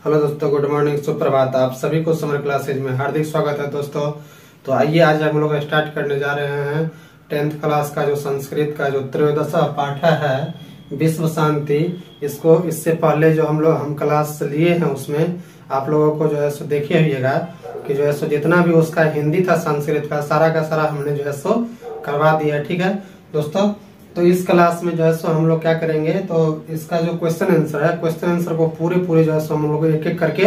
Hello दोस्तों, good morning, सुप्रभात। आप सभी को समर क्लासेज में हार्दिक स्वागत है दोस्तों। तो आइए आज हम लोग स्टार्ट करने जा रहे हैं 10th क्लास का जो संस्कृत का जो त्रयोदश पाठ है विश्व शांति। इसको इससे पहले जो हम क्लास लिए हैं उसमें आप लोगों को जो है सो देखिए रहिएगा कि जो है सो जितना भी उसका हिंदी था संस्कृत का सारा हमने जो है सो करवा दिया। ठीक है दोस्तों, तो इस क्लास में जो है सो हम लोग क्या करेंगे, तो इसका जो क्वेश्चन आंसर है, क्वेश्चन आंसर को पूरे जो है सो हम लोग एक एक करके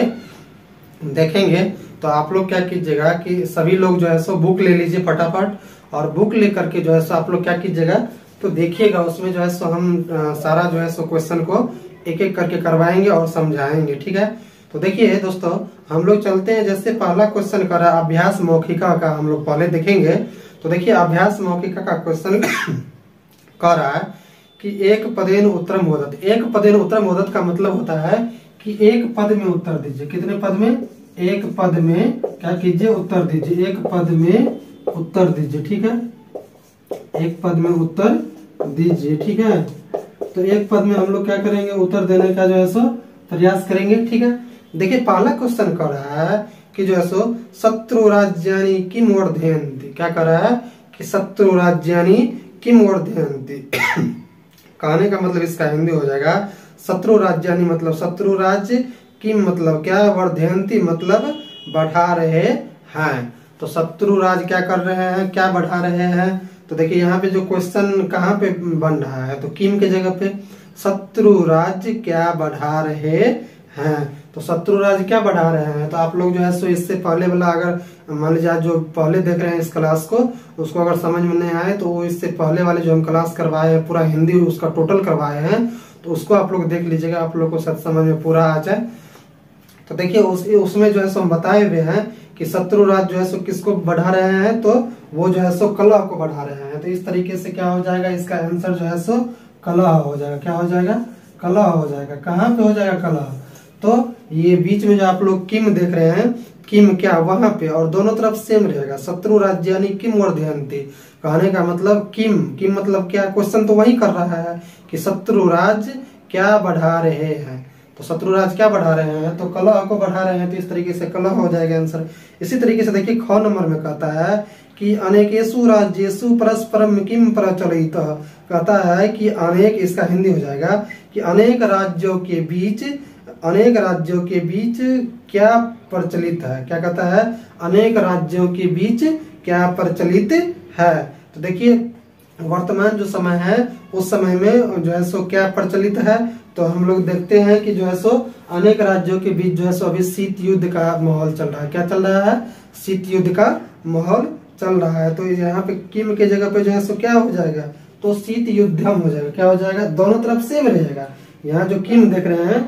देखेंगे। तो आप लोग क्या कीजिएगा कि सभी लोग जो है सो बुक ले लीजिए फटाफट, और बुक ले करके जो है सो आप लोग क्या कीजिएगा तो देखिएगा उसमें जो है सो हम सारा जो है सो क्वेश्चन को एक एक करके करवाएंगे और समझाएंगे। ठीक है, तो देखिए दोस्तों हम लोग चलते हैं। जैसे पहला क्वेश्चन कर रहा है अभ्यास मौखिका का, हम लोग पहले देखेंगे। तो देखिए अभ्यास मौखिका का क्वेश्चन कह रहा है कि एक पदेन उत्तरम मोदत। एक पदेन उत्तरम मोदत का मतलब होता है कि एक पद में उत्तर दीजिए। कितने पद में? एक पद में क्या कीजिए, उत्तर दीजिए। एक पद में उत्तर दीजिए। ठीक है, एक पद में उत्तर दीजिए। ठीक है, तो एक पद में हम लोग क्या करेंगे, उत्तर देने का जो है सो प्रयास करेंगे। ठीक है, देखिए पहला क्वेश्चन कर रहा है कि जो है सो शत्रु राज्यानि किम वर्धयन्ति। क्या कर रहा है कि शत्रु राज्यानि किम वर्धयन्ति। कहने का मतलब इसका हिंदी हो जाएगा शत्रु राज्यानि मतलब शत्रु राज्य, किम मतलब क्या, वर्धयन्ति मतलब बढ़ा रहे हैं। तो शत्रु राज्य क्या कर रहे हैं, क्या बढ़ा रहे हैं। तो देखिए यहाँ पे जो क्वेश्चन कहाँ पे बन रहा है, तो किम के जगह पे शत्रु राज्य क्या बढ़ा रहे हैं। तो शत्रु राज्य क्या बढ़ा रहे हैं। तो आप लोग जो है सो इससे पहले वाला अगर मान लीजिए जो पहले देख रहे हैं इस क्लास को, उसको अगर समझ में नहीं आए तो वो इससे पहले वाले जो हम क्लास करवाए हैं पूरा हिंदी उसका टोटल करवाए हैं, तो उसको आप लोग देख लीजिएगा, आप लोग को सब समझ में पूरा आ जाए। तो देखिए उसमें जो है सो हम बताए हुए हैं कि शत्रु राज्य जो है सो किसको बढ़ा रहे हैं, तो वो जो है सो कलह को बढ़ा रहे हैं। तो इस तरीके से क्या हो जाएगा, इसका आंसर जो है सो कलह हो जाएगा। क्या हो जाएगा, कलह हो जाएगा। कहाँ पे हो जाएगा कलह, तो ये बीच में जो आप लोग किम देख रहे हैं, किम क्या वहां पे, और दोनों तरफ सेम रहेगा। शत्रु राज्यानि किम वर्धयन्ति, कहने का मतलब किम, किम मतलब क्या, क्वेश्चन तो वही कर रहा है कि शत्रु राज्य क्या बढ़ा रहे हैं। तो शत्रु राज्य क्या बढ़ा रहे हैं, तो कलह को बढ़ा रहे हैं। तो इस तरीके से कलह हो जाएगा आंसर। इसी तरीके से देखिए ख नंबर में कहता है कि अनेकेषु राज्येषु परस्परम किम प्रचलितः। कहता है कि अनेक, इसका हिंदी हो जाएगा कि अनेक राज्यों के बीच, अनेक राज्यों के बीच क्या प्रचलित है। क्या कहता है, अनेक राज्यों के बीच क्या प्रचलित है। तो देखिए वर्तमान जो समय है उस समय में जो है सो क्या प्रचलित है, तो हम लोग देखते हैं कि जो है सो अनेक राज्यों के बीच जो है सो अभी शीत युद्ध का माहौल चल रहा है। क्या चल रहा है, शीत युद्ध का माहौल चल रहा है। तो यहाँ पे किम के जगह पे जो है सो क्या हो जाएगा, तो शीत युद्धम हो जाएगा। क्या हो जाएगा, दोनों तरफ सेम रहेगा। यहाँ जो किम देख रहे हैं,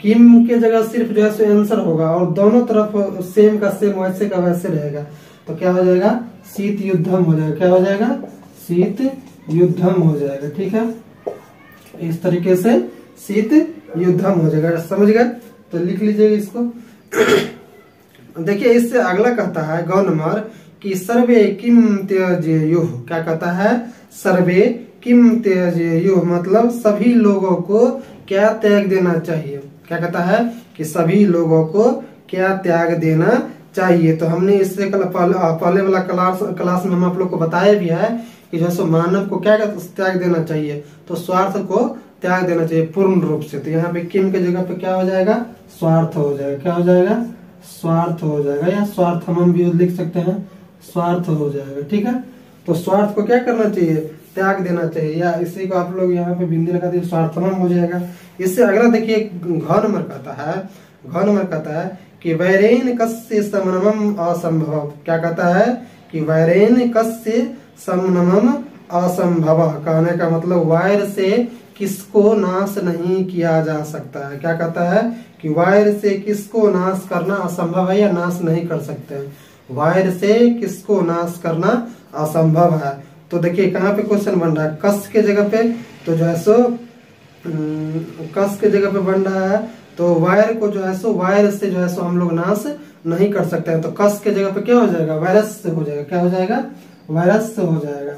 किम के जगह सिर्फ जो है सो आंसर होगा, और दोनों तरफ सेम का सेम वैसे का वैसे रहेगा। तो क्या हो जाएगा, शीत युद्धम हो जाएगा। क्या हो जाएगा, शीत युद्धम हो जाएगा। ठीक है, इस तरीके से शीत युद्धम हो जाएगा। समझ गए, तो लिख लीजिएगा इसको। देखिए इससे अगला कहता है गौ नंबर कि सर्वे किम त्यजेयुः। क्या कहता है, सर्वे किम त्यजेयुः मतलब सभी लोगों को क्या त्याग देना चाहिए। क्या कहता है कि सभी लोगों को क्या त्याग देना चाहिए। तो हमने इससे पहले वाला क्लास में हम आप लोग को बताया भी है कि जो है मानव को क्या त्याग देना चाहिए, तो स्वार्थ को त्याग देना चाहिए पूर्ण रूप से। तो यहाँ पे किम के जगह पे क्या हो जाएगा, स्वार्थ हो जाएगा। क्या हो जाएगा, स्वार्थ हो जाएगा, या स्वार्थ हम भी लिख सकते हैं, स्वार्थ हो जाएगा। ठीक है, तो स्वार्थ को क्या करना चाहिए, त्याग देना चाहिए, या इसी को आप लोग यहाँ पे बिंदी लगा दिए, स्वार्थमम हो जाएगा। इससे अगला देखिए घ नंबर कहता है, घ नंबर कहता है कि वैरेन कस्य समनमम असंभव। क्या कहता है कि वैरेन कस्य समनमम असंभव, कहने का मतलब वैर से किसको नाश नहीं किया जा सकता है। क्या कहता है कि वैर से किसको नाश करना असंभव है, या नाश नहीं कर सकते हैं। वैर से किसको नाश करना असंभव है। तो देखिए कहाँ पे क्वेश्चन बन रहा है, कस के जगह पे, तो जो है सो कस के जगह पे बन रहा है। तो वायर को जो है सो वायर से जो है सो हम लोग नाश नहीं कर सकते हैं। तो कस के जगह पे क्या हो जाएगा, वायरस से हो जाएगा। क्या हो जाएगा, वायरस से हो जाएगा,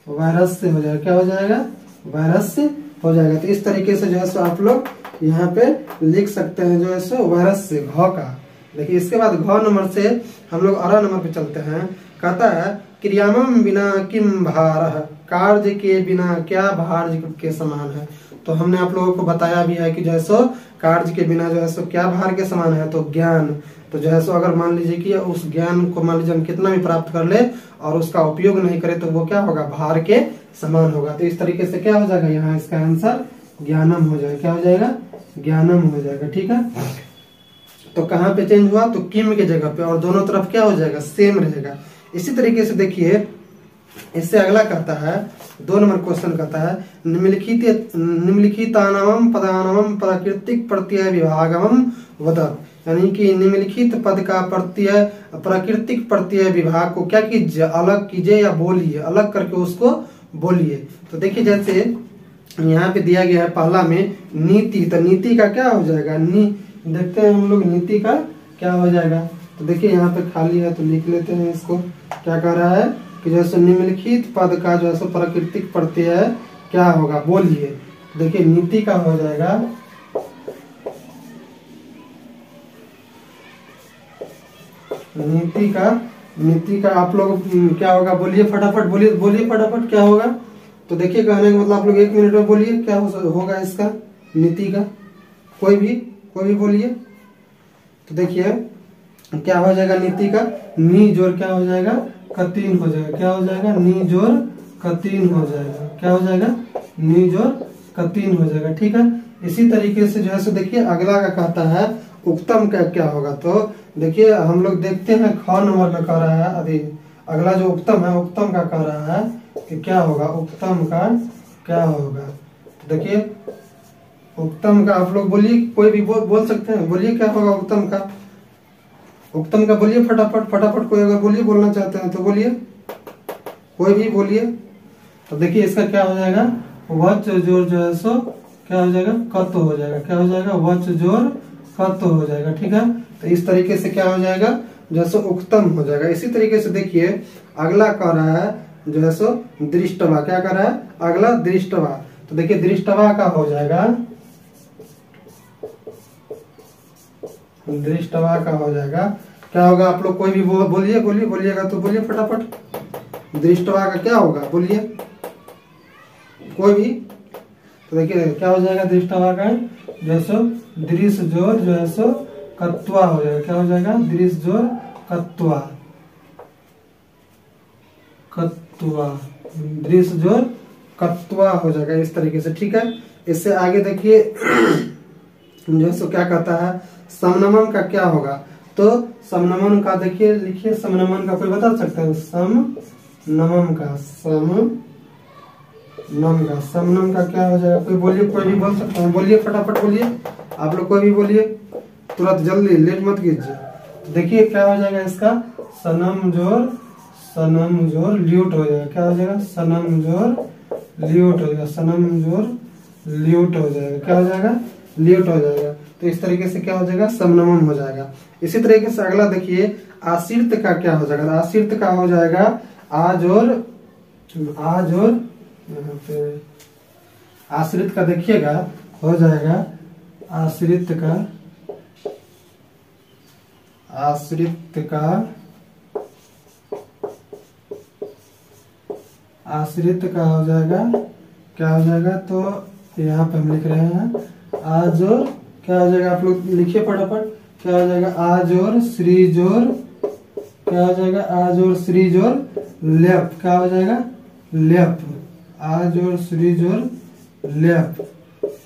वायरस से हो जाएगा। क्या हो जाएगा, वायरस से हो जाएगा। तो इस तरीके से जो है सो आप लोग यहाँ पे लिख सकते हैं जो है सो वायरस से घ का। देखिए इसके बाद घ नंबर से हम लोग अरा नंबर पे चलते हैं। कहता है क्रियामम बिना किम भार, कार्य के बिना क्या भार के समान है। तो हमने आप लोगों को बताया भी है कि जो है सो कार्य के बिना जो है सो क्या भार के समान है, तो ज्ञान। तो जो है सो अगर मान लीजिए कि उस ज्ञान को मान लीजिए हम कितना भी प्राप्त कर ले और उसका उपयोग नहीं करे तो वो क्या होगा, भार के समान होगा। तो इस तरीके से क्या हो जाएगा, यहाँ इसका आंसर ज्ञानम हो जाएगा। क्या हो जाएगा, ज्ञानम हो जाएगा। ठीक है, तो कहाँ पे चेंज हुआ, तो किम के जगह पे, और दोनों तरफ क्या हो जाएगा, सेम रहेगा। इसी तरीके से देखिए इससे अगला कहता है 2 नंबर क्वेश्चन कहता है निम्नलिखितानाम पदानाम प्राकृतिक प्रत्यय विभागम वदत। यानी कि निम्नलिखित पद का प्रत्यय प्राकृतिक प्रत्यय विभाग को क्या कीजिए, अलग कीजिए या बोलिए, अलग करके उसको बोलिए। तो देखिए जैसे यहाँ पे दिया गया है पहला में नीति, तो नीति का क्या हो जाएगा, देखते हैं हम लोग नीति का क्या हो जाएगा। तो देखिए यहाँ पे खाली है तो लिख लेते हैं इसको। क्या कह रहा है कि जैसे निम्नलिखित पद का जो है प्राकृतिक प्रत्यय क्या होगा, बोलिए। देखिए नीति का हो जाएगा नीति का आप लोग क्या होगा, बोलिए फटाफट, बोलिए फटाफट क्या होगा। तो देखिए कहने का मतलब आप लोग 1 मिनट में बोलिए क्या होगा इसका नीति का, कोई भी बोलिए। तो देखिए क्या हो जाएगा नीति का, नी जोर क्या हो जाएगा, कतीन हो जाएगा। क्या हो जाएगा, नी जोर कतीन हो जाएगा। क्या हो जाएगा, नी जोर कतीन हो जाएगा। ठीक है, इसी तरीके से जो है सो देखिए अगला का कहता है उत्तम का क्या होगा। तो देखिए हम लोग देखते हैं ख नंबर का कह रहा है, अभी अगला जो उत्तम है उत्तम का कह रहा है कि क्या होगा, उत्तम का क्या होगा। तो देखिए उत्तम का आप लोग बोलिए, कोई भी बोल सकते हैं, बोलिए क्या होगा उत्तम का। उत्तम का बोलिए फटाफट कोई अगर बोलिए, बोलना चाहते हैं तो बोलिए, कोई भी बोलिए। तो देखिए इसका क्या हो जाएगा, वच जोर जो है सो क्या हो जाएगा, कत हो जाएगा। क्या हो जाएगा, वच जोर कत हो जाएगा। ठीक है, तो इस तरीके से क्या हो जाएगा, जैसे उत्तम हो जाएगा। इसी तरीके से देखिए अगला कह रहा है जो है सो दृष्टवा। क्या कर रहा है, अगला दृष्टवा। तो देखिए दृष्टवा का हो जाएगा, दृष्टवा का हो जाएगा क्या होगा, आप लोग कोई भी बोलिएगा तो बोलिए फटाफट। दृष्टवा का क्या होगा, बोलिए कोई भी। तो देखिए क्या हो जाएगा दृष्टवा का, जो सो दृश्य जोर जो है सो कत्वा हो जाएगा। क्या हो जाएगा, दृश्य जोर कत्वा, दृश्य जोर कत्वा हो जाएगा इस तरीके से। ठीक है, इससे आगे देखिए जो है सो क्या कहता है, समनमन का क्या होगा। तो समनमन का देखिए लिखिए, समनमन का कोई बता सकता है, समनमन का समनम का क्या हो जाएगा, कोई बोलिए, कोई भी बोल सकता है, बोलिए फटाफट बोलिए, आप लोग कोई भी बोलिए, तुरंत जल्दी, लेट मत कीजिए। देखिए क्या हो जाएगा इसका, सनम जोर ल्यूट हो जाएगा। क्या हो जाएगा, सनम जोर ल्यूट हो जाएगा, सनम जोर ल्यूट हो जाएगा। क्या हो जाएगा, ल्यूट हो जाएगा। तो इस तरीके से क्या हो जाएगा, समनमन हो जाएगा। इसी तरीके से अगला देखिए आश्रित का क्या हो जाएगा। आश्रित का हो जाएगा आजोर यहाँ पे आश्रित का देखिएगा हो जाएगा, आश्रित का हो जाएगा, क्या हो जाएगा। तो यहाँ पे हम लिख रहे हैं आजोर, क्या हो जाएगा, आप लोग लिखिए फटाफट। क्या हो जाएगा, आजोर श्री जोर, क्या हो जाएगा, आजोर श्री जोर लेप। क्या हो जाएगा, लेप, आजोर श्री जोर लेप।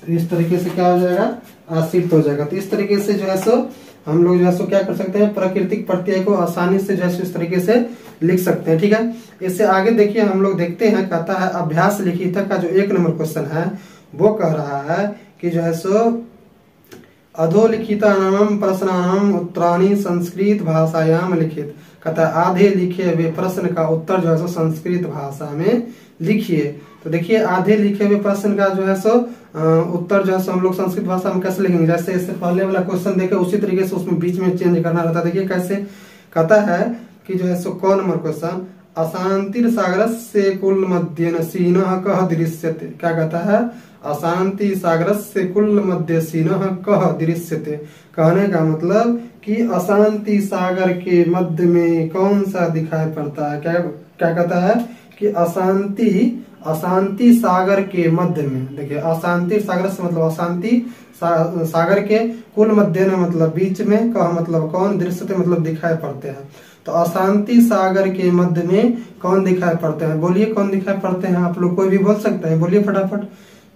इस तरीके से क्या हो जाएगा, आश्रित हो जाएगा। तो इस तरीके से जो है सो हम लोग जो है सो क्या कर सकते हैं, प्राकृतिक प्रत्यय को आसानी से जो है इस तरीके से लिख सकते हैं। ठीक है, इससे आगे देखिए हम लोग देखते हैं, कहता है अभ्यास लिखित का जो 1 नंबर क्वेश्चन है वो कह रहा है कि जो है सो अधोलिखितानाम प्रश्नानाम उत्तराणि संस्कृत भाषायाम लिखित। कहता है आधे लिखे हुए प्रश्न का उत्तर जो है सो संस्कृत भाषा में लिखिए। तो देखिए आधे लिखे हुए प्रश्न का जो है सो उत्तर जो है सो हम लोग संस्कृत भाषा में कैसे लिखेंगे, जैसे इससे पहले वाला क्वेश्चन देखे उसी तरीके से उसमें बीच में चेंज करना रहता है। देखिए कैसे कहता है कि जो है सो क नंबर क्वेश्चन, अशांतिर सागर से कुल मध्य सीन कह दृश्यते। क्या कहता है, अशांति सागरस्य कुल मध्यसीनः कः दृश्यते। कहने का मतलब कि अशांति सागर के मध्य में कौन सा दिखाई पड़ता है। क्या क्या कहता है कि अशांति सागर के मध्य में, देखिए अशांति सागर से मतलब अशांति सागर के कुल मध्य में मतलब बीच में, कह मतलब कौन, दृश्यते मतलब दिखाई पड़ते हैं। तो अशांति सागर के मध्य में कौन दिखाई पड़ते हैं, बोलिए कौन दिखाई पड़ते हैं। आप लोग कोई भी बोल सकते हैं, बोलिए फटाफट।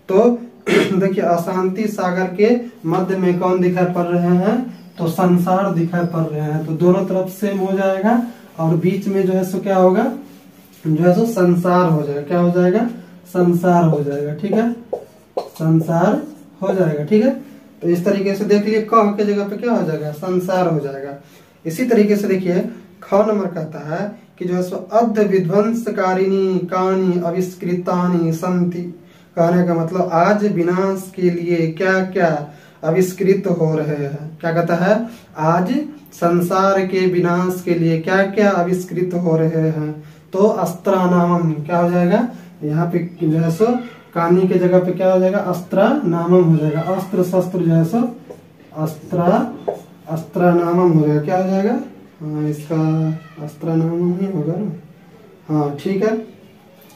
तो देखिए अशांति सागर के मध्य में कौन दिखाई पड़ रहे हैं, तो संसार दिखाई पड़ रहे हैं। तो दोनों तरफ सेम हो जाएगा और बीच में जो है सो क्या होगा, जो है सो संसार हो जाएगा। क्या हो जाएगा, संसार हो जाएगा। ठीक है, संसार हो जाएगा। ठीक है, तो इस तरीके से देख लिए कह के जगह पे क्या हो जाएगा, संसार हो जाएगा। इसी तरीके से देखिए ख नंबर कहता है कि जो है सो अद्य विध्वंसकारिणी कानि आविष्कृतानि सन्ति। कहने का मतलब आज विनाश के लिए क्या क्या आविष्कृत हो रहे हैं। क्या कहता है, आज संसार के विनाश के लिए क्या क्या आविष्कृत हो रहे हैं। तो अस्त्रानामम क्या हो जाएगा, यहाँ पे जो है सो कानी के जगह पे क्या हो जाएगा, अस्त्रानामम हो जाएगा। अस्त्र शस्त्र जो है सो अस्त्रानामम हो जाएगा। क्या हो जाएगा, हाँ इसका अस्त्रानामम ही होगा ना, हाँ ठीक है।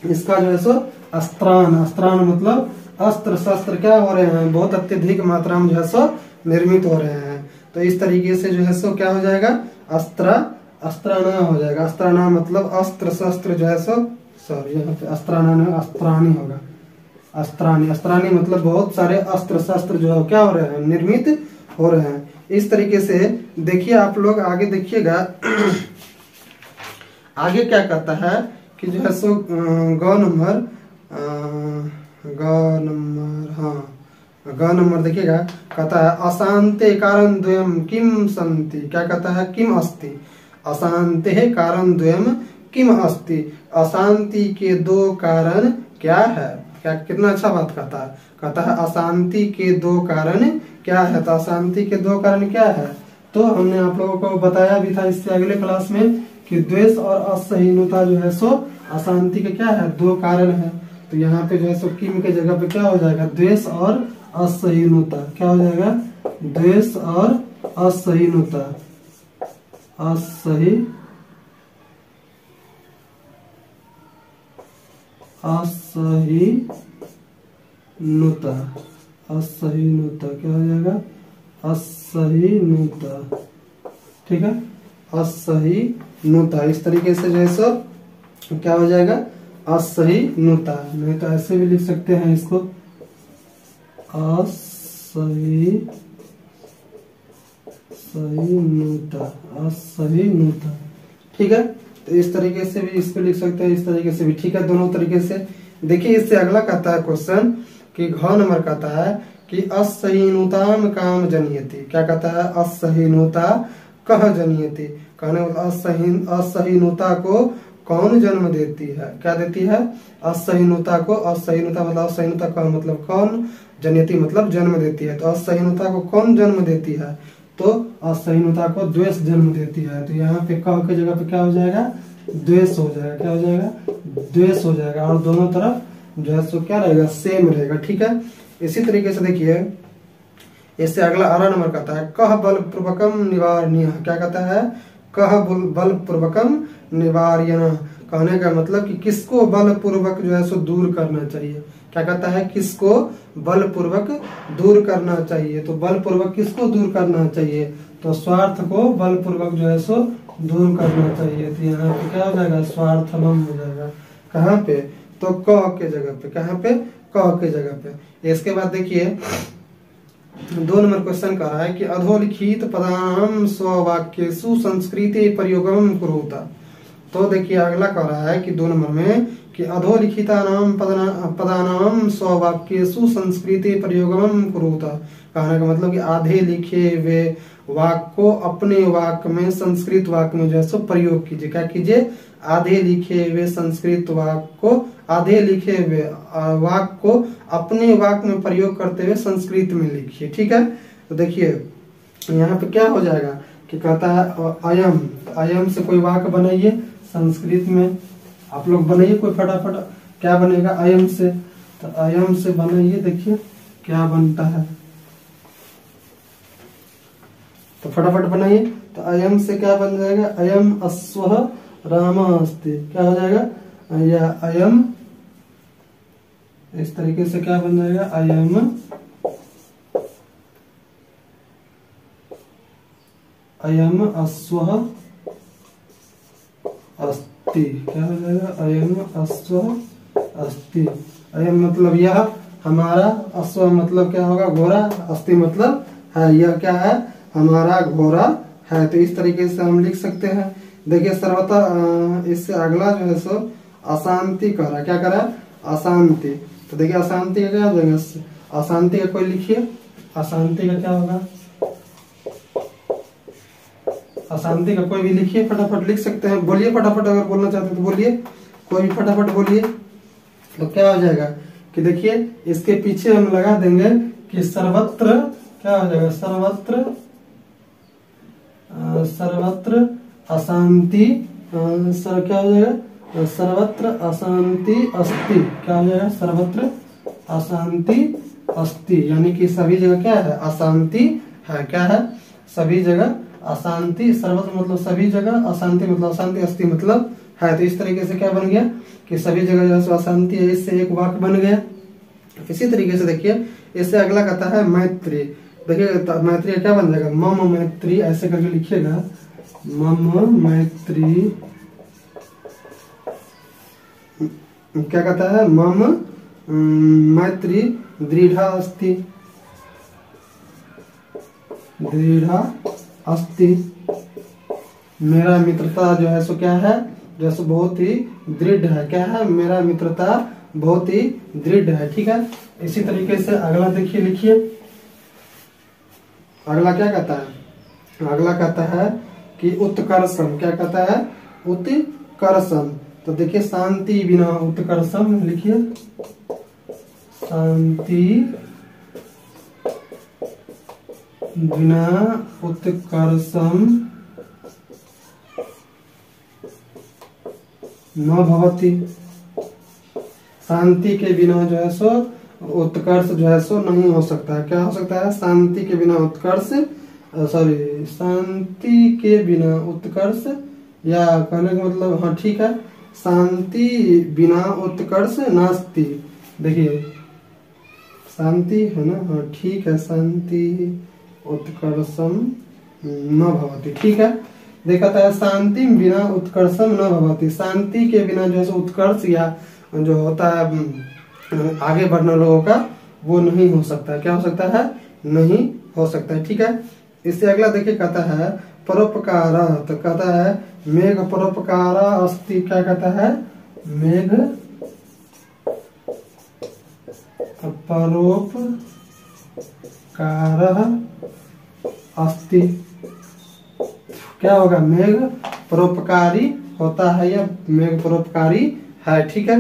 इसका जो है सो अस्त्रान मतलब अस्त्र शस्त्र क्या हो रहे हैं, बहुत अत्यधिक मात्रा में जो है सो निर्मित हो रहे हैं। तो इस तरीके से जो है सो क्या हो जाएगा, अस्त्राना हो जाएगा। अस्त्राना मतलब अस्त्र शस्त्र जो है सो, सॉरी यहाँ पे अस्त्राना अस्त्रानी होगा। अस्त्रानी मतलब बहुत सारे अस्त्र शस्त्र जो है क्या हो रहे हैं, निर्मित हो रहे हैं। इस तरीके से देखिए आप लोग आगे देखिएगा आगे क्या कहता है कि जो है सो ग नंबर देखिएगा, कहता है अशांते कारण द्वयम किम संति। क्या कहता है, किम अस्ति। अशांते कारण द्वयम किम अस्ति, अशांति के दो कारण क्या है। क्या कितना अच्छा बात कहता है अशांति के दो कारण क्या है। तो अशांति के दो कारण क्या है, तो हमने आप लोगों को बताया भी था इससे अगले क्लास में कि द्वेष और असहिष्णुता जो है सो अशांति के क्या है, दो कारण है। तो यहाँ पे जो है सो किम के जगह पे क्या हो जाएगा, द्वेष और असहिष्णुता। क्या हो जाएगा, द्वेष और असहिष्णुता। असहिष्णुता क्या हो जाएगा, असहिष्णुता। ठीक है, असहिष्णुता। इस तरीके से जो है सो क्या हो जाएगा, असहिष्णुता। नहीं तो ऐसे भी लिख सकते हैं इसको, असहिष्णुता। ठीक है, तो इस तरीके से भी इसको लिख सकते हैं, इस तरीके से भी। ठीक है, दोनों तरीके से। देखिए इससे अगला कहता है क्वेश्चन कि घ नंबर कहता है कि असहिष्णुताम काम जनयति। क्या कहता है, असहिष्णुता कह जनयति। कहने मतलब असहिष्णुता को कौन जन्म देती है। क्या देती है, असहिष्णुता को। असहिष्णुता मतलब असहिष्णुता का मतलब कौन, जनयति मतलब जन्म देती है। तो असहिष्णुता को कौन जन्म देती है, तो असहिष्णुता को द्वेष जन्म देती है। तो यहाँ पे कह के जगह पे क्या हो जाएगा, द्वेष हो जाएगा। क्या हो जाएगा, द्वेष हो जाएगा। और दोनों तरफ जो है सो क्या रहेगा, सेम रहेगा। ठीक है, इसी तरीके से देखिए इससे अगला 18 नंबर कहता है कह बलपूर्वकम निवारणीय। क्या कहता है, कह बलपूर्वकम निवार्यन। कहने का मतलब कि किसको बलपूर्वक जो है सो दूर करना चाहिए। क्या कहता है, किसको बलपूर्वक दूर करना चाहिए। तो बलपूर्वक किसको दूर करना चाहिए, तो स्वार्थ को बलपूर्वक जो है सो दूर करना चाहिए। तो यहाँ पे क्या हो जाएगा, स्वार्थनम हो जाएगा। कहाँ पे, तो क के जगह पे। कहाँ पे, क के जगह पे। इसके बाद देखिए 2 नंबर क्वेश्चन कर रहा है कि अधोलिखित पदानाम स्ववाक्येषु संस्कृते प्रयोगम कुरुता। तो देखिए अगला कह रहा है कि 2 नंबर में कि अधोलिखितानाम पदानाम स्ववाक्येषु संस्कृते प्रयोगम कुरुता। कहने का मतलब कि आधे लिखे वे वाक्य को अपने वाक्य में, संस्कृत वाक्य में जो है सो प्रयोग कीजिए। क्या कीजिए, आधे लिखे हुए संस्कृत वाक्य को, आधे लिखे हुए वाक्य को अपने वाक्य में प्रयोग करते हुए संस्कृत में लिखिए। ठीक है, तो देखिए यहाँ पे क्या हो जाएगा कि कहता है अयम। अयम से कोई वाक्य बनाइए संस्कृत में, आप लोग बनाइए कोई फटाफट। क्या बनेगा, अयम से। तो अयम से बनाइए, देखिए क्या बनता है। तो फटाफट बनाइए। तो अयम से क्या बन जाएगा, अयम अश्वः रामः अस्ति, क्या हो जाएगा, या अयम, इस तरीके से क्या बन जाएगा, अयम अश्वः अस्ति, क्या हो जाएगा, अयम अश्वः अस्ति। अयम मतलब यह हमारा, अश्व मतलब क्या होगा, घोड़ा, अस्ति मतलब है, यह क्या है, हमारा घोड़ा है। तो इस तरीके से हम लिख सकते हैं। देखिए सर्वथा इससे अगला जो है सो अशांति कर रहा है, क्या कर रहा है, अशांति। तो देखिए अशांति का क्या हो जाएगा, अशांति का कोई लिखिए, अशांति का क्या होगा, अशांति का कोई भी लिखिए, फटाफट लिख सकते हैं, बोलिए फटाफट, अगर बोलना चाहते हैं तो बोलिए, कोई भी फटाफट बोलिए। तो क्या हो जाएगा कि देखिए इसके पीछे हम लगा देंगे कि सर्वत्र, क्या हो जाएगा, सर्वत्र अशांति, क्या हो जाएगा, सर्वत्र अशांति अस्ति, क्या हो जाएगा, सर्वत्र अशांति अस्ति, यानी कि सभी जगह क्या है, अशांति है, क्या है, सभी जगह अशांति, सर्वत्र मतलब सभी जगह, अशांति मतलब अशांति, अस्ति मतलब है। तो इस तरीके से क्या बन गया कि सभी जगह जो है अशांति है, इससे एक वाक्य बन गया। इसी तरीके से देखिए इससे अगला कहता है मैत्री। देखिए मैत्री क्या बन जाएगा, मम मैत्री, ऐसे करके लिखिएगा, मम मैत्री, क्या कहता है, मम मैत्री दृढ़ा अस्ति, दृढ़ा अस्ति, मेरा मित्रता जो है सो क्या है, जो है सो बहुत ही दृढ़ है, क्या है, मेरा मित्रता बहुत ही दृढ़ है, ठीक है। इसी तरीके से अगला देखिए, लिखिए अगला क्या कहता है, अगला कहता है कि उत्कर्षम, क्या कहता है, उत्कर्षम। तो देखिए शांति बिना उत्कर्षम लिखिए, शांति बिना उत्कर्षम न भवति, शांति के बिना जो है सो उत्कर्ष जो है सो नहीं हो सकता है। क्या हो सकता है, शांति के बिना उत्कर्ष, सॉरी, शांति के बिना उत्कर्ष, या कहने का मतलब, हाँ ठीक है, शांति बिना उत्कर्ष नास्ति। देखिए शांति है ना, हाँ ठीक है, शांति उत्कर्षम न भवति, ठीक है। देखा था शांति बिना उत्कर्षम न भवति, शांति के बिना जो है उत्कर्ष या जो होता है आगे बढ़ना लोगों का, वो नहीं हो सकता है। क्या हो सकता है, नहीं हो सकता है, ठीक है। इससे अगला देखिए कहता है परोपकार। तो कहता है मेघ परोपकार अस्ति, क्या कहता है, मेघ परोपकार अस्ति, क्या होगा, मेघ परोपकारी होता है या मेघ परोपकारी है, ठीक है।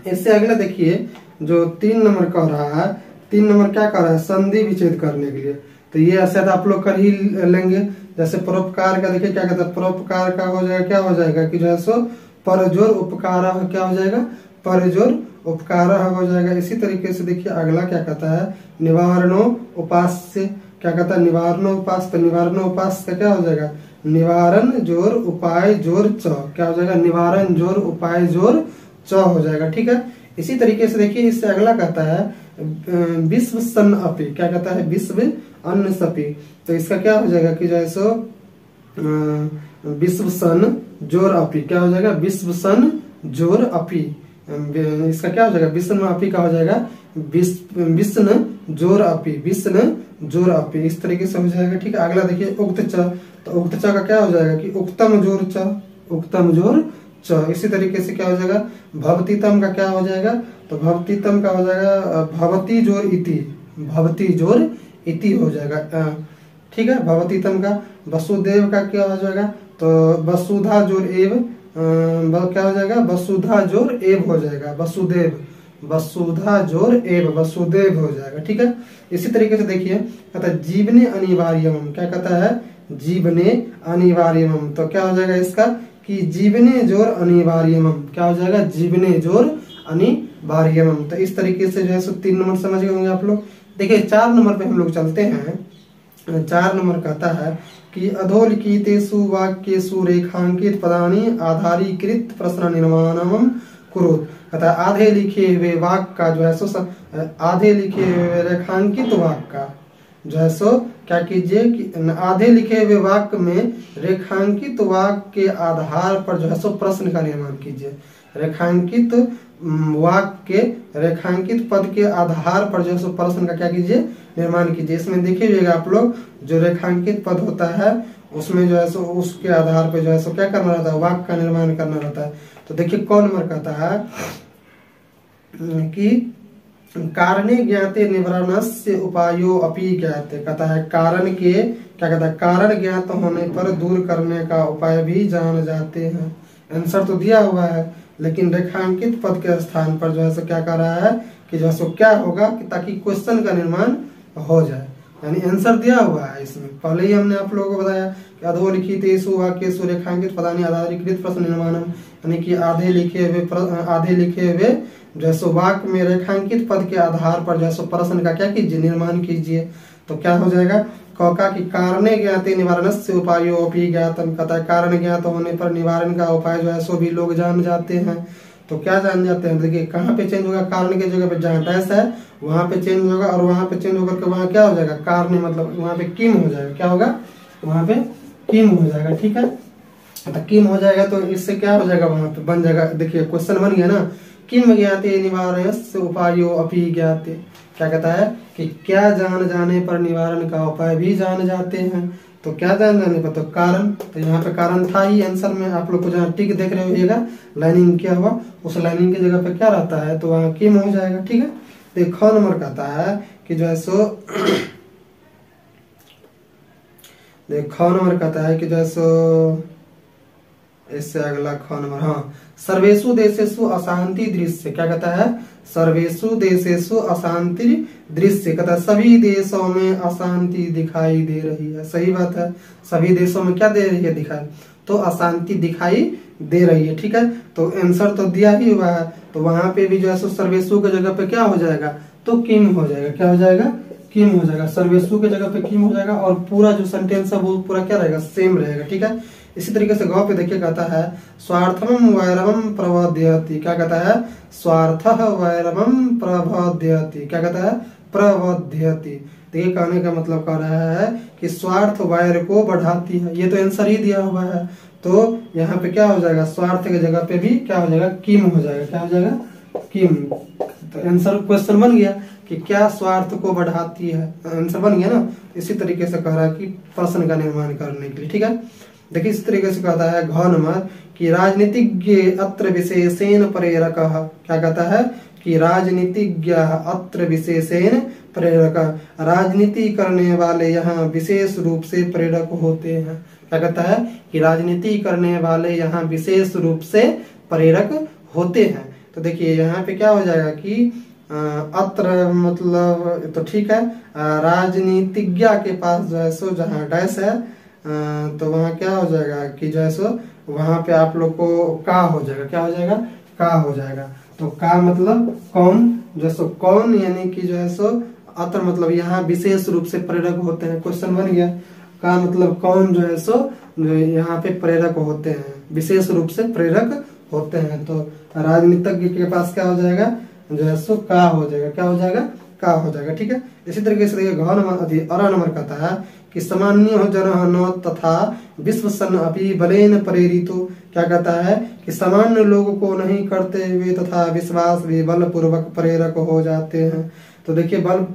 इससे अगला देखिए जो 3 नंबर कह रहा है, 3 नंबर क्या कर रहा है, संधि विच्छेद करने के लिए। तो ये शायद आप लोग कर ही लेंगे। जैसे परोपकार का देखिए क्या कहता है, परोपकार का हो जाएगा, क्या हो जाएगा कि जो है सो परजोर उपकार, क्या हो जाएगा, परजोर उपकार हो जाएगा। इसी तरीके से देखिए अगला क्या कहता है, निवारणो उपास्य, क्या कहता है, निवारणो उपास। तो निवारणो उपास का क्या हो जाएगा, निवारण जोर उपाय जोर च, क्या हो जाएगा, निवारण जोर उपाय जोर च हो जाएगा, ठीक है। इसी तरीके से देखिए इससे अगला कहता है विश्व सन अपि, क्या कहता है, विश्व अन्न सपि। तो इसका क्या हो जाएगा कि जो है सो विश्व सन जोर अपि, क्या हो जाएगा, विश्व सन जोर अपि। इसका क्या हो जाएगा, विष्ण अपि का हो जाएगा विष्ण जोर अपि, विष्ण जोर अपि, इस तरीके से हो जाएगा, ठीक है। अगला देखिए उक्त च। तो उक्त च का क्या हो जाएगा कि उक्तम जोर च, उक्तम जोर च। इसी तरीके से क्या हो जाएगा, भवतीतम का क्या हो जाएगा, तो भवतीतम का हो जाएगा भवती जोर इति, भवती जोर इति हो जाएगा, ठीक है। भवतीतम का वसुदेव का क्या हो जाएगा, तो वसुधा जोर एव, क्या हो जाएगा, वसुधा जोर एव हो जाएगा, वसुदेव, वसुधा जोर एव, वसुदेव हो जाएगा, ठीक है। इसी तरीके से देखिए कहता है जीवने अनिवार्यम, क्या कहता है, जीवने अनिवार्यम। तो क्या हो जाएगा इसका कि जीवने जोर अनिवार्यम, क्या हो जाएगा, जीवने जोर अनिवार्यम। तो इस तरीके से जो है सो 3 नंबर समझ गए होंगे आप लोग। देखिए 4 नंबर पे हम लोग चलते हैं। 4 नंबर कहता है कि अधोलिखितेषु वाक्येषु रेखांकित पदानि आधारीकृत प्रश्न निर्माणम कुरुत। कहता है आधे लिखे हुए वाक्य का जो है सो आधे लिखे हुए रेखांकित वाक्य का जो है सो क्या कीजिए कि आधे लिखे हुए वाक्य में रेखांकित वाक्य के आधार पर जो है सो प्रश्न का निर्माण कीजिए। रेखांकित वाक्य के रेखांकित पद के आधार पर जो है सो प्रश्न का क्या कीजिए निर्माण कीजिए। इसमें देखिएगा आप लोग जो रेखांकित पद होता है उसमें जो है सो उसके आधार पर जो है सो क्या करना रहता है वाक्य का निर्माण करना रहता है। तो देखिए कौन नंबर कहता है कि कारणे ज्ञाते निवारणस्य उपायो अपि ज्ञाते। कहता है कारण के क्या कहता है कारण ज्ञात होने पर दूर करने का उपाय भी जान जाते हैं। आंसर तो दिया हुआ है लेकिन रेखांकित पद के स्थान पर जो है सो क्या कर रहा है कि जो है सो क्या होगा कि ताकि क्वेश्चन का निर्माण हो जाए। यानी आंसर दिया हुआ है इसमें पहले ही हमने आप लोगों को बताया कि अधोलिखितेषु वाक्येषु रेखांकित पदानि आधारीकृत प्रश्न निर्माणम, यानी कि आधे लिखे हुए जो है सो वाक्य में रेखांकित पद के आधार पर जो है सो प्रश्न का क्या कीजिए निर्माण कीजिए। तो क्या हो जाएगा कौका की कारणे ज्ञाते निवारणस्य उपायो अपि ज्ञातम। कहता है कारण ज्ञात होने पर निवारण का उपाय जो है सो भी लोग जान जाते हैं। तो क्या जान जाते हैं देखिए कहाँ पे चेंज होगा कारण के जगह पे जहाँ डैश है वहां पे चेंज होगा और वहां पे चेंज होकर के वहां क्या हो जाएगा कारण मतलब वहां पे किम हो जाएगा। क्या होगा वहां पे किम हो जाएगा। ठीक है तो किम हो जाएगा तो इससे क्या हो जाएगा वहां पे बन जाएगा। देखिए क्वेश्चन बन गया ना किम ज्ञाते निवारणस्य उपायो अपि ज्ञाते। क्या कहता है कि क्या जान जाने पर निवारण का उपाय भी जान जाते हैं। तो क्या जान जाने पर तो कारण तो यहाँ पे कारण था ही आंसर में आप लोग को जहाँ टिक देख रहे होइएगा लाइनिंग क्या हुआ उस लाइनिंग की जगह पे क्या रहता है तो वहाँ किम हो जाएगा। ठीक है देखो नंबर कहता है कि जो है सो देखो नंबर कहता है कि जो है सो इससे अगला ख नंबर हाँ सर्वेषु देशेषु अशांति दृश्य। क्या कहता है सर्वेषु देशेषु अशांति दृश्य। कहता है सभी देशों में अशांति दिखाई दे रही है। सही बात है सभी देशों में क्या दे रही है दिखाई तो अशांति दिखाई दे रही है। ठीक है तो आंसर तो दिया ही हुआ है तो वहां पे भी जो है सो सर्वेषु के जगह पे क्या हो जाएगा तो किम हो जाएगा। क्या हो जाएगा किम हो जाएगा सर्वेषु के जगह पे किम हो जाएगा और पूरा जो सेंटेंस है वो पूरा क्या रहेगा सेम रहेगा। ठीक है इसी तरीके से गौ पे देखिए कहता है स्वार्थम वैरवम प्रबध्यति। क्या कहता है स्वार्थ वैरवम प्रबध्यति। क्या कहता है प्रबध्यति। देखिए कहने का मतलब कह रहा है कि स्वार्थ वैर को बढ़ाती है। ये तो आंसर ही दिया हुआ है तो यहाँ पे क्या हो जाएगा स्वार्थ के जगह पे भी क्या हो जाएगा किम हो जाएगा। क्या हो जाएगा किम। तो आंसर क्वेश्चन बन गया कि क्या स्वार्थ को बढ़ाती है आंसर बन गया ना। इसी तरीके से कह रहा है कि प्रश्न का निर्माण करने के लिए। ठीक है देखिए इस तरीके से कहता है घ नंबर कि राजनीतिज्ञ अत्र विशेषेण प्रेरक। क्या कहता है कि राजनीतिज्ञ अत्र विशेषेण प्रेरक। राजनीति करने वाले यहाँ विशेष रूप से प्रेरक होते हैं। क्या कहता है कि राजनीति करने वाले यहाँ विशेष रूप से प्रेरक होते हैं। तो देखिए यहाँ पे क्या हो जाएगा कि अत्र मतलब तो ठीक है राजनीतिज्ञ के पास जो है सो जहाँ डैश है तो वहाँ क्या हो जाएगा कि जो है सो वहां पे आप लोग को का हो जाएगा। क्या हो जाएगा का हो जाएगा। तो का मतलब कौन जो है सो कौन यानी कि जो है सो अत्र मतलब यहाँ विशेष रूप से प्रेरक होते हैं। क्वेश्चन बन गया का मतलब कौन जो है सो यहाँ पे प्रेरक होते हैं विशेष रूप से प्रेरक होते हैं। तो राजनीतिज्ञ के पास क्या हो जाएगा जो है सो का हो जाएगा। क्या हो जाएगा का हो जाएगा। ठीक है इसी तरीके से देखिए घ नंबर अरा नंबर कहता है कि सामान्य जन न तथा विश्व सन अपि बलेन प्रेरितो। क्या कहता है कि सामान्य लोगों को नहीं करते हुए तथा विश्वास भी बल पूर्वक प्रेरक हो जाते हैं। तो देखिए बल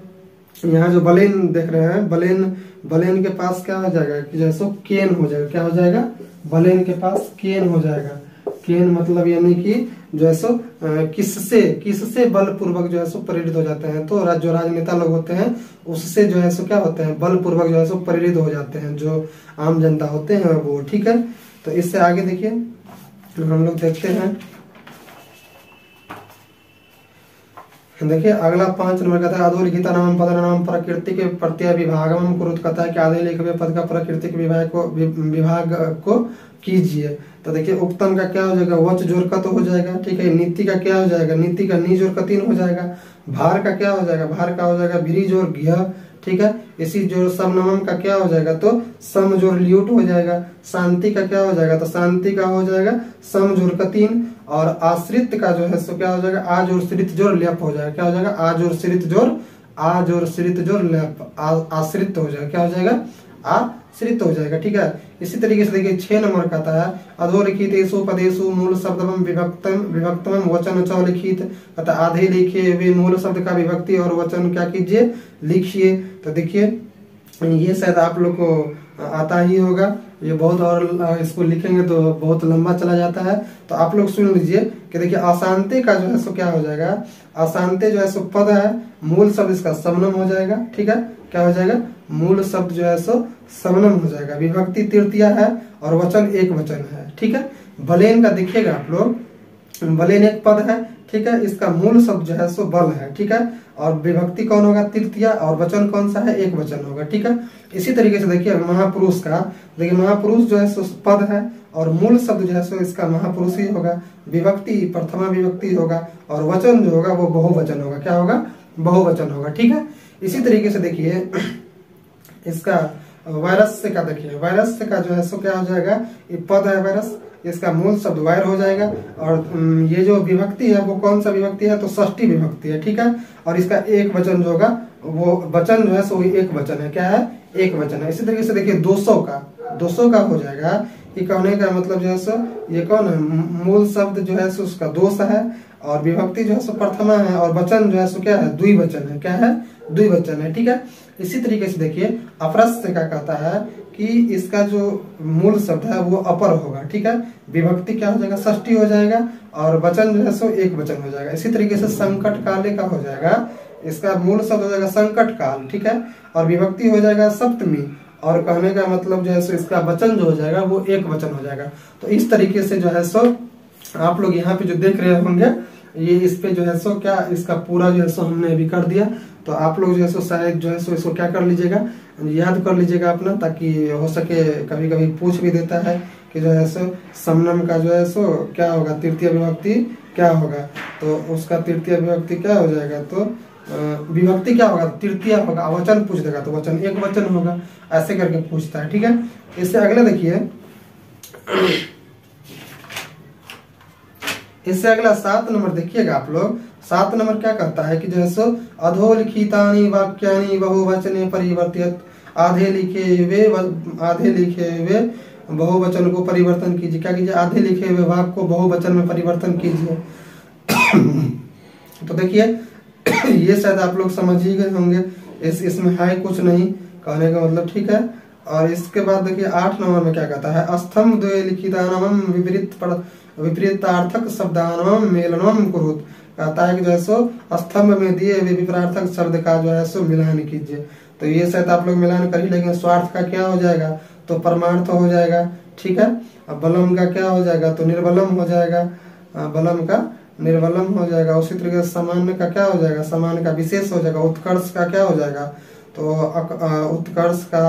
यहाँ जो बलेन देख रहे हैं बलेन के पास क्या हो जाएगा कि जैसो केन हो जाएगा। क्या हो जाएगा बलेन के पास केन हो जाएगा। केन मतलब यानी कि जो है सो किससे बल पूर्वक जो है सो प्रेरित हो जाते हैं। तो जो राजनेता लोग होते हैं उससे जो है सो क्या होते हैं बल पूर्वक जो है सो प्रेरित हो जाते हैं जो आम जनता होते हैं वो। ठीक है तो इससे आगे देखिए हम लोग देखते हैं देखिए अगला 5 नंबर कहता है अधोलिखिता नाम पद नाम प्रकृति के प्रत्यय विभागम कुरुत, कहता है कि आधे लिखे हुए पद का प्रकृति के विभाग को कीजिए। तो देखिए उक्तम का क्या हो जाएगा, वच जोर का तो हो जाएगा, ठीक है। नीति का क्या हो जाएगा, नीति का नी जोर का तीन हो जाएगा। भार का क्या हो जाएगा, भार का हो जाएगा भिरी जोर घ, ठीक है। इसी जोर समनमम का क्या हो जाएगा, तो सम जोर ल्यूट हो जाएगा। शांति का क्या हो जाएगा, तो शांति का हो जाएगा सम जोर का तीन। और आश्रित का जो है सो क्या हो जाएगा, आ जोर श्रित जोर ल्यप हो जाएगा। क्या हो जाएगा, आ जोर श्रित जोर, आ जोर श्रित जोर ल्यप, आश्रित हो जाएगा। क्या हो जाएगा, आश्रित हो जाएगा, ठीक है। इसी तरीके से देखिए 6 नंबर का आता है अधोलिखितेषु पदेषु मूल शब्दम विभक्तम वचन च लिखित, अतः आधे लिखे हुए मूल शब्द का विभक्ति और वचन क्या कीजिए, लिखिए। तो देखिए ये शायद आप लोग को आता ही होगा, ये बहुत, और इसको लिखेंगे तो बहुत लंबा चला जाता है। तो आप लोग सुन लीजिए कि देखिए अशांति का जो है सो क्या हो जाएगा, अशांति जो है सो पद है, मूल शब्द इसका समनम हो जाएगा, ठीक है। क्या हो जाएगा, मूल शब्द जो है सो समनम हो जाएगा। विभक्ति तृतीया है और वचन एक वचन है, ठीक है। बलेन का देखिएगा आप लोग, बलेन एक पद है, ठीक है। इसका मूल शब्द जो है सो बल है, ठीक है। और विभक्ति कौन होगा, तृतीया, और वचन कौन सा है, एक वचन होगा, ठीक है। इसी तरीके से देखिए महापुरुष का, देखिए महापुरुष जो है सो पद है और मूल शब्द जो है सो इसका महापुरुष ही होगा। विभक्ति प्रथमा विभक्ति होगा और वचन जो होगा वो बहुवचन होगा। क्या होगा, बहुवचन होगा, ठीक है। इसी तरीके से देखिए इसका वैरस्य का, देखिए वैरस्य का जो है सो क्या हो जाएगा, ये पद है वैरस, इसका मूल शब्द वैर हो जाएगा। और ये जो विभक्ति है वो कौन सा विभक्ति है, तो षष्ठी विभक्ति है, ठीक है। और इसका एक वचन जो होगा वो वचन जो है सो एक वचन है। क्या है, एक वचन है। इसी तरीके से देखिए 200 का हो जाएगा, ये कहने का मतलब जो है सो ये कौन है, मूल शब्द जो है सो उसका दोष है और विभक्ति जो है सो प्रथमा है और वचन जो है सो क्या है, द्विवचन है। क्या है, द्विवचन है, ठीक है। इसी तरीके से देखिए अपरस्य का कहता है कि इसका जो मूल शब्द है वो अपर होगा, ठीक है। विभक्ति क्या हो जाएगा, षष्ठी हो जाएगा और वचन जो है सो एक वचन हो जाएगा। इसी तरीके से संकट काले का हो जाएगा, इसका मूल शब्द हो जाएगा संकट काल, ठीक है। और विभक्ति हो जाएगा सप्तमी और कहने का मतलब जो है सो इसका वचन जो हो जाएगा वो एक वचन हो जाएगा। तो इस तरीके से जो है सो आप लोग यहाँ पे जो देख रहे होंगे ये इस पे जो है सो क्या इसका पूरा जो है सो हमने अभी कर दिया। तो आप लोग जो है सो शायद जो है सो इसको क्या कर लीजिएगा, याद कर लीजिएगा अपना, ताकि हो सके कभी कभी पूछ भी देता है कि जो है सो समनम का जो है सो क्या होगा, तृतीय विभक्ति क्या होगा, तो उसका तृतीय विभक्ति क्या हो जाएगा, तो विभक्ति क्या होगा, तृतीय होगा। वचन पूछ देगा तो वचन एक वचन होगा, ऐसे करके पूछता है, ठीक है। इससे अगले देखिए, इससे अगला 7 नंबर देखिएगा आप लोग। 7 नंबर क्या कहता है कि जो है सो अधोलिखितानि वाक्यानि बहुवचने परिवर्तित, आधे लिखे हुए बहुवचन को परिवर्तन कीजिए। क्या कीजिए, आधे लिखे हुए वाक्य को बहुवचन में परिवर्तन कीजिए। तो देखिए ये शायद आप लोग समझ ही गए होंगे, इसमें है कुछ नहीं कहने का मतलब, ठीक है। और इसके बाद देखिए 8 नंबर में क्या कहता है, स्तंभ द्वये लिखितानाम विपरीतार्थक शब्दानाम मेलनम कुरुत, कहता है कि जो है सो स्तंभ में दिए हुए विपरीतार्थक शब्द का जो है सो मिलान कीजिए। तो ये शायद आप लोग मिलान कर ही लेंगे। स्वार्थ का क्या हो जाएगा, तो परमार्थ हो जाएगा, ठीक है। अब बलम का क्या हो जाएगा, तो निर्बलम हो जाएगा, बलम का निर्बलम हो जाएगा। उसी तरीके से सामान्य का क्या हो जाएगा, सामान्य का विशेष हो जाएगा। उत्कर्ष का क्या हो जाएगा, तो उत्कर्ष का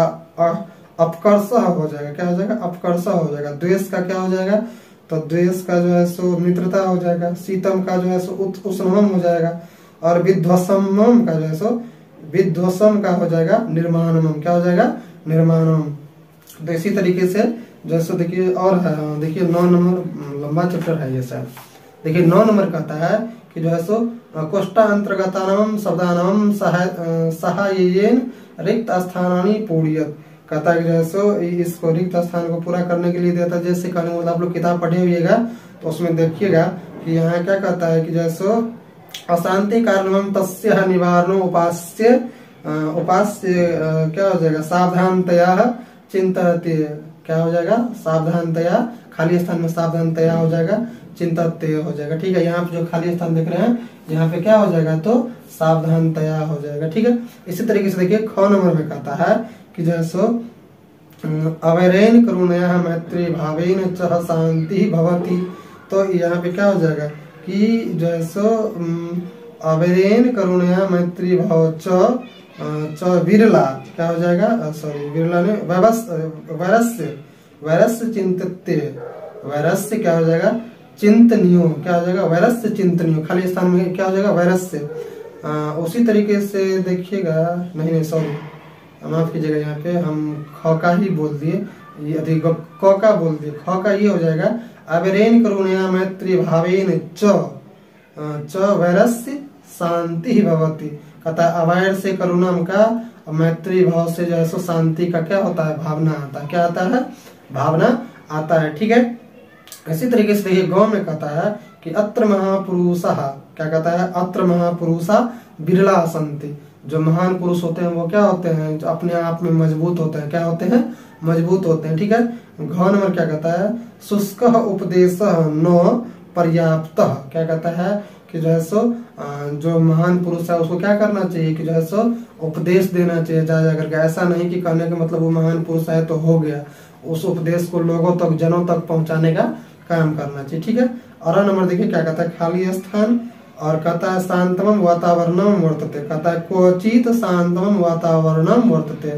अपकर्ष हो जाएगा। क्या हो जाएगा, अपकर्ष हो जाएगा। द्वेष का क्या हो जाएगा, तो द्वेष का जो है सो मित्रता हो जाएगा। शीतम का जो है सो उष्णम हो जाएगा। और विध्वसम का जो है सो विध्वसम का हो जाएगा निर्माणम। क्या हो जाएगा, निर्माणम। तो इसी तरीके से जो है सो देखिए और है, देखिए 9 नंबर लंबा चैप्टर है ये शायद। देखिए 9 नंबर कहता है कि जो है सो कोष्ठा अंतर्गतानाम शब्दानाम सहाय्येन रिक्त स्थानानि पूर्यत, कहता है कि जो है सो इसको रिक्त स्थान को पूरा करने के लिए देता है। जैसे कहने मतलब आप लोग किताब पढ़े हुईएगा तो उसमें देखिएगा कि यहाँ क्या कहता है कि जो है सो अशांति कारणम तस्य निवारणो उपास्य क्या हो जाएगा, सावधानतया चिंतते। क्या हो जाएगा, सावधानतया, खाली स्थान में सावधानतया हो जाएगा, चिंतते हो जाएगा, ठीक है। यहाँ पे जो खाली स्थान देख रहे हैं यहाँ पे क्या हो जाएगा, तो सावधानतया हो जाएगा, ठीक है। इसी तरीके से देखिए 6 नंबर में कहता है कि जो है सो अवैरेन करुणया मैत्री भावेन च शांति भवति। तो यहाँ पे क्या हो जाएगा कि जो है सो अबेरेन करुणया मैत्री भाव च विरला, क्या हो जाएगा, सॉरी विरला ने वैरस्य, वैरस्य चिंतते, वैरस्य क्या हो जाएगा, चिंतनियो, क्या हो जाएगा, वैरस्य चिंतनियो, खाली स्थान में क्या हो जाएगा, वैरस्य। उसी तरीके से देखिएगा, नहीं सॉरी माफ कीजिएगा, यहाँ पे हम ख का ही बोल दिए, ये क का बोल दिए, ख का ये हो जाएगा अबेरेन करुणया मैत्री भावेन च वैरस्य शांति भवति, कहता है अवैर से करुणा का, मैत्री भाव से जो है सो शांति का क्या होता है, भावना आता है, क्या आता है, भावना आता है। ठीक है, इसी तरीके से देखिए गांव में कहता है कि अत्र महापुरुषः, क्या कहता है, अत्र महापुरुषा बिरला सन्ति, जो महान पुरुष होते हैं वो क्या होते हैं, जो अपने आप में मजबूत होते हैं, क्या होते हैं, मजबूत होते हैं। ठीक है, घ नंबर क्या कहता है, शुष्क उपदेश न पर्याप्त, क्या कहता है कि जो है सो जो महान पुरुष है उसको क्या करना चाहिए कि जो है सो उपदेश देना चाहिए जा करके, ऐसा नहीं कि कहने का मतलब वो महान पुरुष है तो हो गया, उस उपदेश को लोगों तक, जनों तक पहुंचाने का काम करना चाहिए। ठीक है, और नंबर देखिए क्या कहता है, खाली स्थान, और कहता है शांतमम वातावरणम वर्तते, कहता है क्वचित शांतमम वातावरणम वर्तते,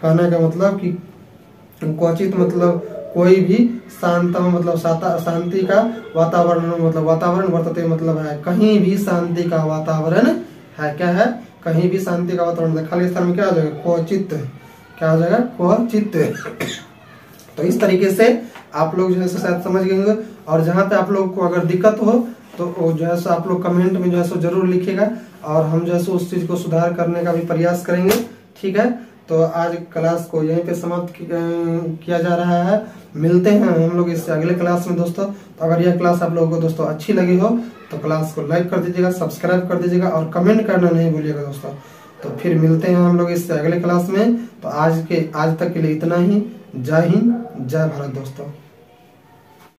कहने का मतलब कि क्वचित मतलब कोई भी, शांतम मतलब शांति का, वातावरण मतलब वातावरण वर्तते मतलब है कहीं भी शांति का वातावरण है, क्या है, कहीं भी शांति का वातावरण, खाली स्थान में क्या हो जाएगा, क्वचित, क्या हो जाएगा, क्वचित। तो इस तरीके से आप लोग जो है शायद समझ गए होंगे, और जहाँ पे आप लोग को अगर दिक्कत हो तो जो है सो आप लोग कमेंट में जो है सो जरूर लिखिएगा, और हम जो है सो उस चीज को सुधार करने का भी प्रयास करेंगे। ठीक है, तो आज क्लास को यहीं पे समाप्त किया जा रहा है, मिलते हैं हम लोग इससे अगले क्लास में दोस्तों। तो अगर यह क्लास आप लोगों को दोस्तों अच्छी लगी हो तो क्लास को लाइक कर दीजिएगा, सब्सक्राइब कर दीजिएगा और कमेंट करना नहीं भूलिएगा दोस्तों। तो फिर मिलते हैं हम लोग इससे अगले क्लास में। तो आज तक के लिए इतना ही। जय हिंद, जय भारत दोस्तों।